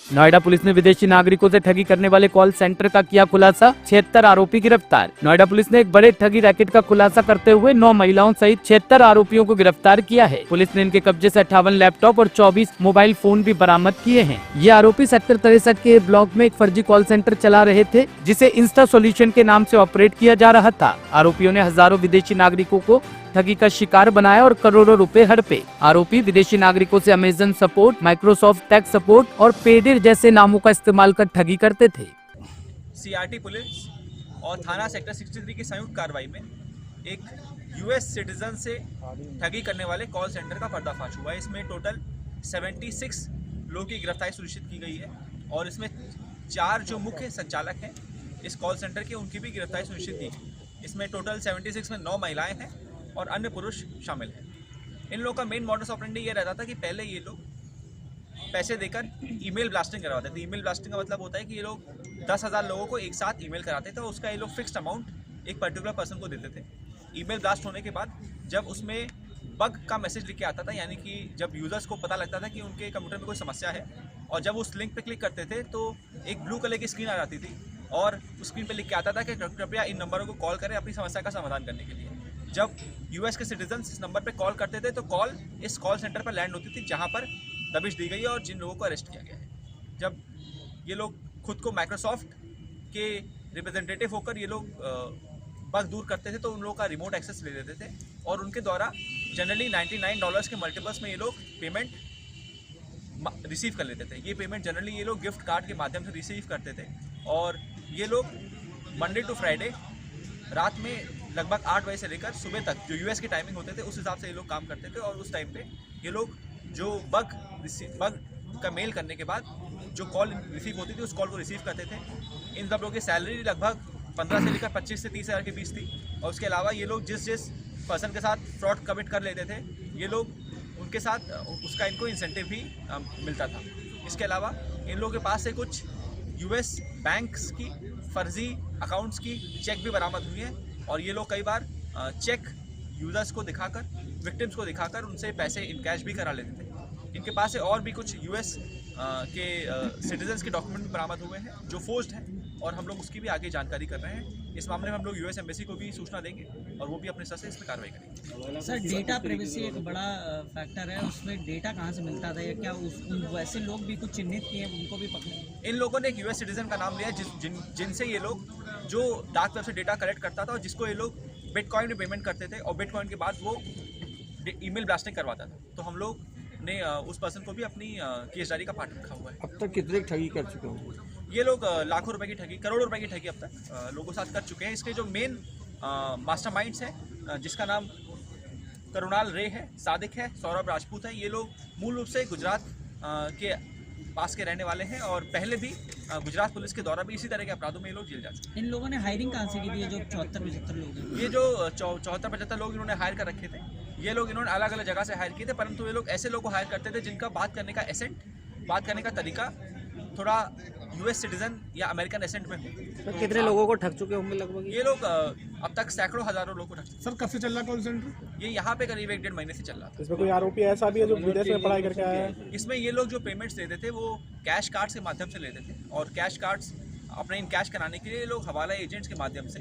Noida police ने विदेशी नागरिकों से ठगी करने वाले कॉल सेंटर का किया खुलासा, 76 आरोपी गिरफ्तार। नोएडा पुलिस ने एक बड़े ठगी रैकेट का खुलासा करते हुए 9 महिलाओं सहित 76 आरोपियों को गिरफ्तार किया है। पुलिस ने इनके कब्जे से 58 लैपटॉप और 24 मोबाइल फोन भी बरामद किए हैं। ये आरोपी सेक्टर 63 के ब्लॉक में एक फर्जी कॉल सेंटर चला रहे थे, जिसे इंस्टा सॉल्यूशन के नाम से ऑपरेट किया जा रहा था। आरोपियों ने हजारों विदेशी नागरिकों को ठगी का शिकार बनाया और करोड़ों रुपए हड़पे। आरोपी विदेशी नागरिकों से Amazon support, Microsoft tax support और पेडिर जैसे नामों का इस्तेमाल कर ठगी करते थे। सीआरटी पुलिस और थाना सेक्टर 63 की संयुक्त कार्रवाई में एक यूएस सिटीजन से ठगी करने वाले कॉल सेंटर का पर्दाफाश हुआ है। इसमें टोटल 76 लोगों की गिरफ्तारी सुनिश्चित की गई है और इसमें 4 जो मुख्य संचालक हैं इस कॉल सेंटर के, उनकी भी गिरफ्तारी सुनिश्चित की गई। इसमें टोटल 76 में 9 महिलाएं हैं और अन्य पुरुष शामिल हैं। इन लोगों का मेन मॉडस ऑपरेंडी ये रहता था कि पहले ये लोग पैसे देकर ईमेल ब्लास्टिंग करवाते थे। ईमेल ब्लास्टिंग का मतलब होता है कि ये लोग 10,000 लोगों को एक साथ ईमेल कराते थे और उसका ये लोग फिक्स्ड अमाउंट एक पर्टिकुलर पर्सन को देते थे। ईमेल ब्लास्ट होने के बाद जब उसमें बग का मैसेज लिख के आता था, यानी कि जब यूज़र्स को पता लगता था कि उनके कंप्यूटर में कोई समस्या है और जब उस लिंक पर क्लिक करते थे तो एक ब्लू कलर की स्क्रीन आ जाती थी और उस स्क्रीन पर लिख के आता था कि कृपया इन नंबरों को कॉल करें अपनी समस्या का समाधान करने के लिए। जब यूएस के सिटीजन इस नंबर पे कॉल करते थे तो कॉल इस कॉल सेंटर पर लैंड होती थी, जहां पर दबिश दी गई और जिन लोगों को अरेस्ट किया गया है। जब ये लोग खुद को माइक्रोसॉफ्ट के रिप्रेजेंटेटिव होकर ये लोग बग दूर करते थे तो उन लोगों का रिमोट एक्सेस ले लेते थे और उनके द्वारा जनरली $99 के मल्टीपल्स में ये लोग पेमेंट रिसीव कर लेते थे। ये पेमेंट जनरली ये लोग गिफ्ट कार्ड के माध्यम से रिसीव करते थे और ये लोग मंडे टू फ्राइडे रात में लगभग 8 बजे से लेकर सुबह तक जो यूएस की टाइमिंग होते थे उस हिसाब से ये लोग काम करते थे और उस टाइम पे ये लोग जो बग का मेल करने के बाद जो कॉल रिसीव होती थी उस कॉल को रिसीव करते थे। इन सब लोगों की सैलरी लगभग 15 से लेकर 25 से 30 हज़ार के बीच थी और उसके अलावा ये लोग जिस पर्सन के साथ फ्रॉड कमिट कर लेते थे ये लोग उनके साथ उसका इनको इंसेंटिव भी मिलता था। इसके अलावा इन लोगों के पास से कुछ यूएस बैंक्स की फर्जी अकाउंट्स की चेक भी बरामद हुई है और ये लोग कई बार चेक यूज़र्स को दिखाकर, विक्टिम्स को दिखाकर उनसे पैसे इन कैश भी करा लेते थे। इनके पास से और भी कुछ यूएस के सिटीजन्स के डॉक्यूमेंट भी बरामद हुए हैं जो फोर्ज्ड हैं और हम लोग उसकी भी आगे जानकारी कर रहे हैं। इस मामले में हम लोग यूएस एम्बेसी को भी सूचना देंगे और वो भी अपने स्तर से इसमें कार्रवाई करेंगे। सर, डेटा प्राइवेसी एक बड़ा फैक्टर है, उसमें डेटा कहाँ से मिलता था या क्या वैसे लोग भी कुछ चिन्हित किए उनको भी पकड़े? इन लोगों ने एक यूएस सिटीजन का नाम लिया जिनसे ये लोग जो डार्क वेब से डेटा कलेक्ट करता था और जिसको ये लोग बिटकॉइन में पेमेंट करते थे और बिटकॉइन के बाद वो ईमेल ब्लास्टिंग करवाता था। तो हम लोग ने उस पर्सन को भी अपनी केस डायरी का पार्ट रखा हुआ है। अब तक कितने ठगी कर चुके हो? ये लोग लाखों रुपए की ठगी, करोड़ों रुपए की ठगी अब तक लोगों के साथ कर चुके हैं। इसके जो मेन मास्टरमाइंड्स हैं जिसका नाम करुणाल रे है, सादिक है, सौरभ राजपूत है, ये लोग मूल रूप से गुजरात के पास के रहने वाले हैं और पहले भी गुजरात पुलिस के द्वारा भी इसी तरह के अपराधों में ये लोग जेल जा चुके हैं। इन लोगों ने हायरिंग कहाँ से की थी? ये जो 74-75 लोग हैं, ये जो 74-75 लोग इन्होंने हायर कर रखे थे, ये लोग इन्होंने अलग अलग जगह से हायर किए थे, परंतु ये लोग ऐसे लोग को हायर करते थे जिनका बात करने का एसेंट, बात करने का तरीका थोड़ा यूएस सिटीजन या अमेरिकन एसेंट में हो। तो कितने लोगों को ठग चुके होंगे लगभग? ये लोग अब तक सैकड़ों हजारों लोग को ठग चुके। सर, कब से चल रहा कॉल सेंटर? ये यहाँ पे करीब 1-1.5 महीने से चल रहा था। इसमें कोई आरोपी ऐसा भी है जो विदेश में पढ़ाई करके आया है? इसमें ये लोग जो पेमेंट्स देते थे वो कैश कार्ड्स के माध्यम से लेते थे और कैश कार्ड्स अपने इन कैश कराने के लिए ये लोग हवाला एजेंट्स के माध्यम से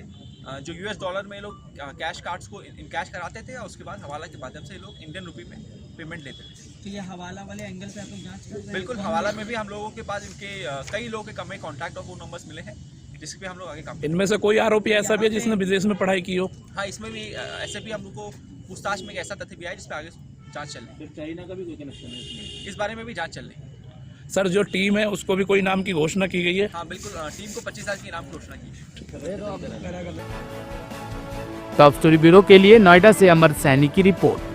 जो यूएस डॉलर में लोग कैश कार्ड्स को इन कैश कराते थे और उसके बाद हवाला के माध्यम से लोग इंडियन रुपी में पेमेंट लेते थे। तो ये हवाला वाले एंगल पे आप लोग जांच कर रहे हैं? बिल्कुल, हवाला में भी हम लोगों के पास इनके कई लोगों के कम कॉन्टैक्ट और फोन नंबर्स मिले हैं जिसके पे हम लोग आगे काम। इनमें से कोई आरोपी ऐसा भी है जिसने विदेश में पढ़ाई की हो? हाँ, इसमें भी ऐसे भी हम लोग को पूछताछ में एक ऐसा तथ्य भी आया जिस पर आगे जाँच चल रही है। चाइना का भी कोई कनेक्शन है? इस बारे में भी जाँच चल रही है। सर, जो टीम है उसको भी कोई नाम की घोषणा की गई है? हाँ बिल्कुल, टीम को 25,000 की इनाम की घोषणा की। टॉप स्टोरी ब्यूरो के लिए नोएडा से अमर सैनी की रिपोर्ट।